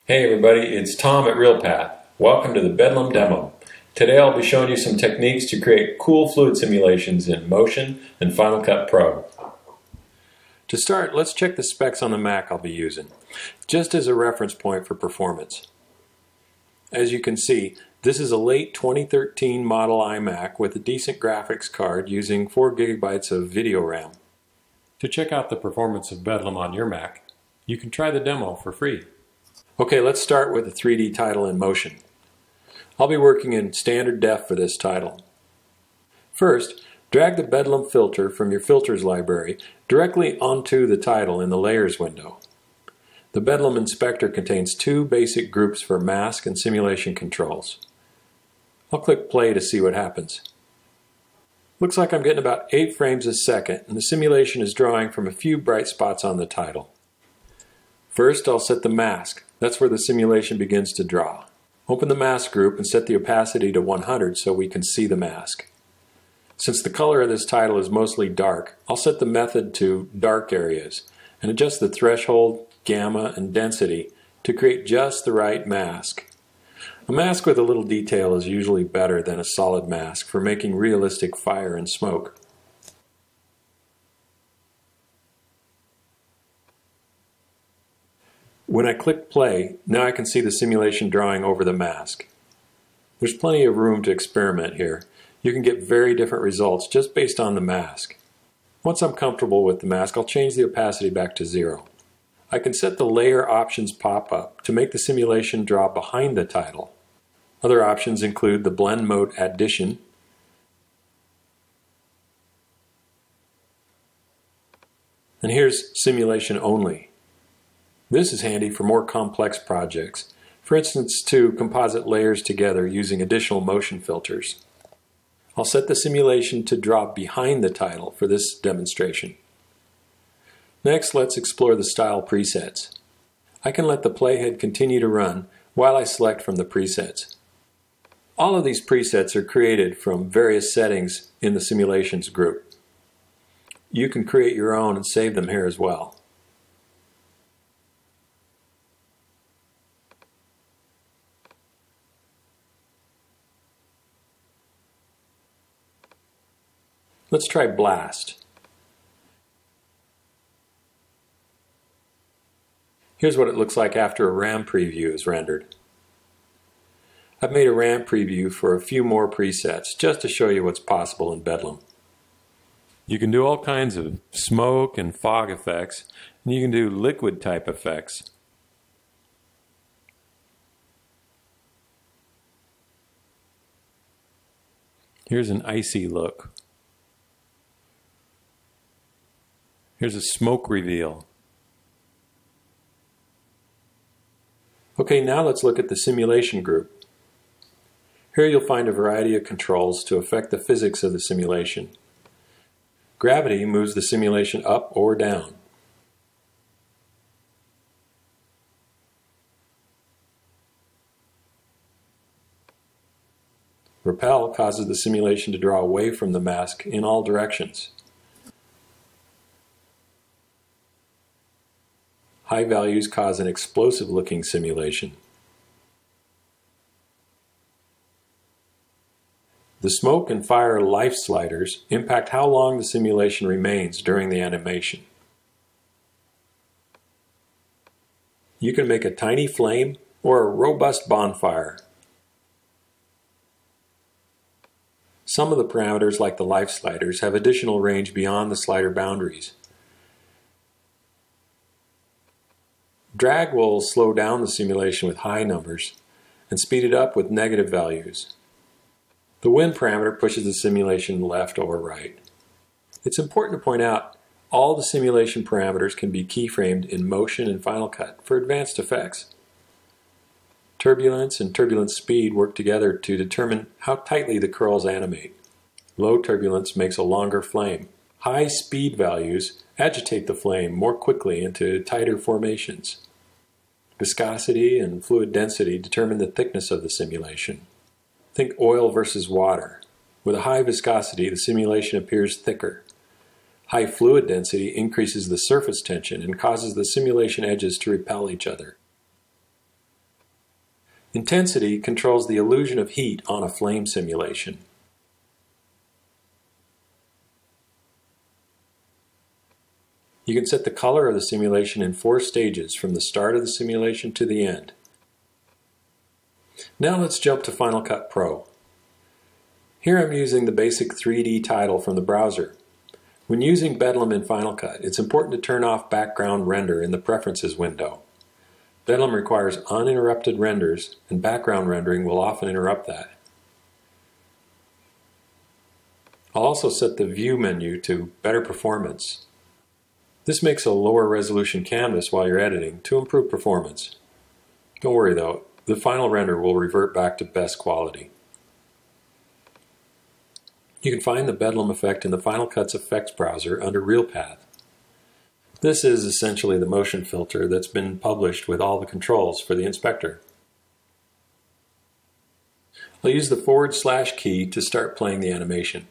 Hey everybody, it's Tom at RealPath. Welcome to the Bedlam Demo. Today I'll be showing you some techniques to create cool fluid simulations in Motion and Final Cut Pro. To start, let's check the specs on the Mac I'll be using, just as a reference point for performance. As you can see, this is a late 2013 model iMac with a decent graphics card using 4 GB of video RAM. To check out the performance of Bedlam on your Mac, you can try the demo for free. Okay, let's start with a 3D title in Motion. I'll be working in standard def for this title. First, drag the Bedlam filter from your filters library directly onto the title in the Layers window. The Bedlam inspector contains two basic groups for mask and simulation controls. I'll click play to see what happens. Looks like I'm getting about 8 frames a second, and the simulation is drawing from a few bright spots on the title. First, I'll set the mask. That's where the simulation begins to draw. Open the mask group and set the opacity to 100 so we can see the mask. Since the color of this title is mostly dark, I'll set the method to dark areas and adjust the threshold, gamma, and density to create just the right mask. A mask with a little detail is usually better than a solid mask for making realistic fire and smoke. When I click play, now I can see the simulation drawing over the mask. There's plenty of room to experiment here. You can get very different results just based on the mask. Once I'm comfortable with the mask, I'll change the opacity back to 0. I can set the layer options pop-up to make the simulation draw behind the title. Other options include the blend mode addition, and here's simulation only. This is handy for more complex projects, for instance to composite layers together using additional motion filters. I'll set the simulation to draw behind the title for this demonstration. Next, let's explore the style presets. I can let the playhead continue to run while I select from the presets. All of these presets are created from various settings in the simulations group. You can create your own and save them here as well. Let's try Blast. Here's what it looks like after a RAM preview is rendered. I've made a RAM preview for a few more presets just to show you what's possible in Bedlam. You can do all kinds of smoke and fog effects, and you can do liquid type effects. Here's an icy look. Here's a smoke reveal. Okay, now let's look at the simulation group. Here you'll find a variety of controls to affect the physics of the simulation. Gravity moves the simulation up or down. Repel causes the simulation to draw away from the mask in all directions. High values cause an explosive-looking simulation. The smoke and fire life sliders impact how long the simulation remains during the animation. You can make a tiny flame or a robust bonfire. Some of the parameters, like the life sliders, have additional range beyond the slider boundaries. Drag will slow down the simulation with high numbers and speed it up with negative values. The wind parameter pushes the simulation left or right. It's important to point out all the simulation parameters can be keyframed in Motion and Final Cut for advanced effects. Turbulence and turbulence speed work together to determine how tightly the curls animate. Low turbulence makes a longer flame. High speed values agitate the flame more quickly into tighter formations. Viscosity and fluid density determine the thickness of the simulation. Think oil versus water. With a high viscosity, the simulation appears thicker. High fluid density increases the surface tension and causes the simulation edges to repel each other. Intensity controls the illusion of heat on a flame simulation. You can set the color of the simulation in 4 stages from the start of the simulation to the end. Now let's jump to Final Cut Pro. Here I'm using the basic 3D title from the browser. When using Bedlam in Final Cut, it's important to turn off background render in the Preferences window. Bedlam requires uninterrupted renders, and background rendering will often interrupt that. I'll also set the View menu to Better Performance. This makes a lower resolution canvas while you're editing to improve performance. Don't worry though, the final render will revert back to best quality. You can find the Bedlam effect in the Final Cut's effects browser under RealPath. This is essentially the motion filter that's been published with all the controls for the inspector. I'll use the / key to start playing the animation.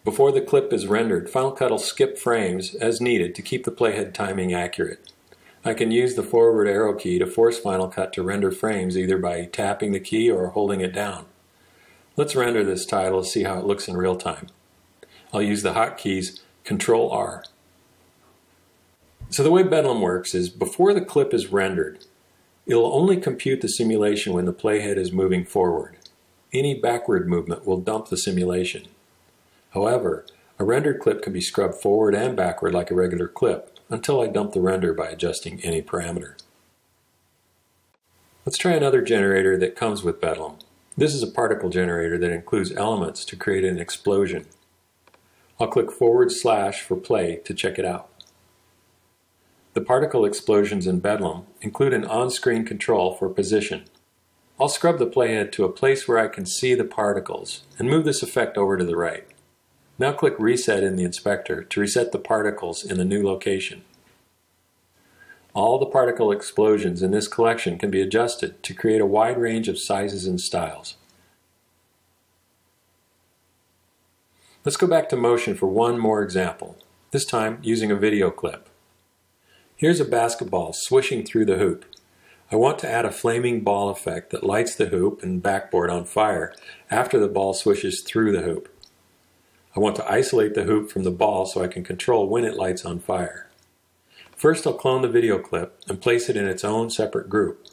Before the clip is rendered, Final Cut will skip frames as needed to keep the playhead timing accurate. I can use the forward arrow key to force Final Cut to render frames either by tapping the key or holding it down. Let's render this title to see how it looks in real time. I'll use the hotkeys Ctrl-R. So the way Bedlam works is before the clip is rendered, it'll only compute the simulation when the playhead is moving forward. Any backward movement will dump the simulation. However, a rendered clip can be scrubbed forward and backward like a regular clip until I dump the render by adjusting any parameter. Let's try another generator that comes with Bedlam. This is a particle generator that includes elements to create an explosion. I'll click / for play to check it out. The particle explosions in Bedlam include an on-screen control for position. I'll scrub the playhead to a place where I can see the particles and move this effect over to the right. Now click Reset in the inspector to reset the particles in the new location. All the particle explosions in this collection can be adjusted to create a wide range of sizes and styles. Let's go back to motion for one more example, this time using a video clip. Here's a basketball swishing through the hoop. I want to add a flaming ball effect that lights the hoop and backboard on fire after the ball swishes through the hoop. I want to isolate the hoop from the ball so I can control when it lights on fire. First, I'll clone the video clip and place it in its own separate group.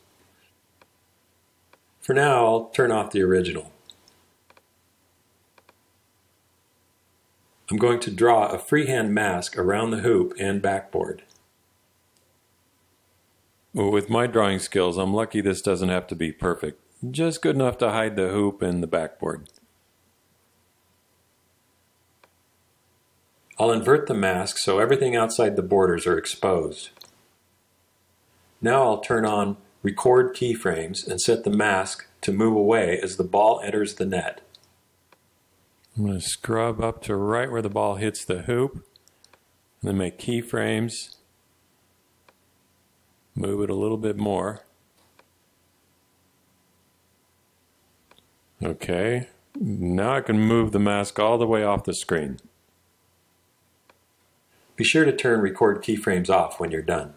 For now, I'll turn off the original. I'm going to draw a freehand mask around the hoop and backboard. Well, with my drawing skills, I'm lucky this doesn't have to be perfect. Just good enough to hide the hoop and the backboard. I'll invert the mask so everything outside the borders are exposed. Now I'll turn on Record Keyframes and set the mask to move away as the ball enters the net. I'm going to scrub up to right where the ball hits the hoop, and then make keyframes. Move it a little bit more. Okay, now I can move the mask all the way off the screen. Be sure to turn Record Keyframes off when you're done.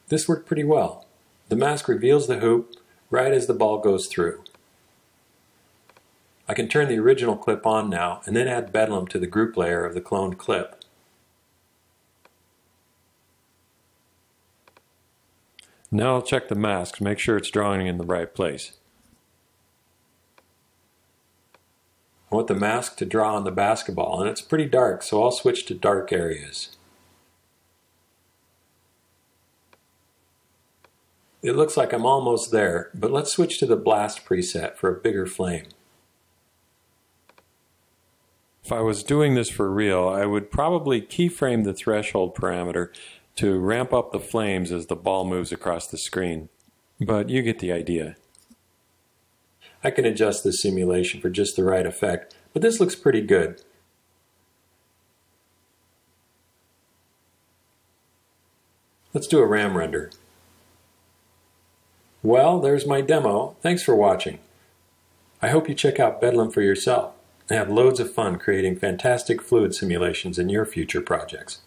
This worked pretty well. The mask reveals the hoop right as the ball goes through. I can turn the original clip on now and then add Bedlam to the group layer of the cloned clip. Now I'll check the mask to make sure it's drawing in the right place. I want the mask to draw on the basketball, and it's pretty dark, so I'll switch to dark areas. It looks like I'm almost there, but let's switch to the blast preset for a bigger flame. If I was doing this for real, I would probably keyframe the threshold parameter to ramp up the flames as the ball moves across the screen. But you get the idea. I can adjust this simulation for just the right effect, but this looks pretty good. Let's do a RAM render. Well, there's my demo. Thanks for watching. I hope you check out Bedlam for yourself and have loads of fun creating fantastic fluid simulations in your future projects.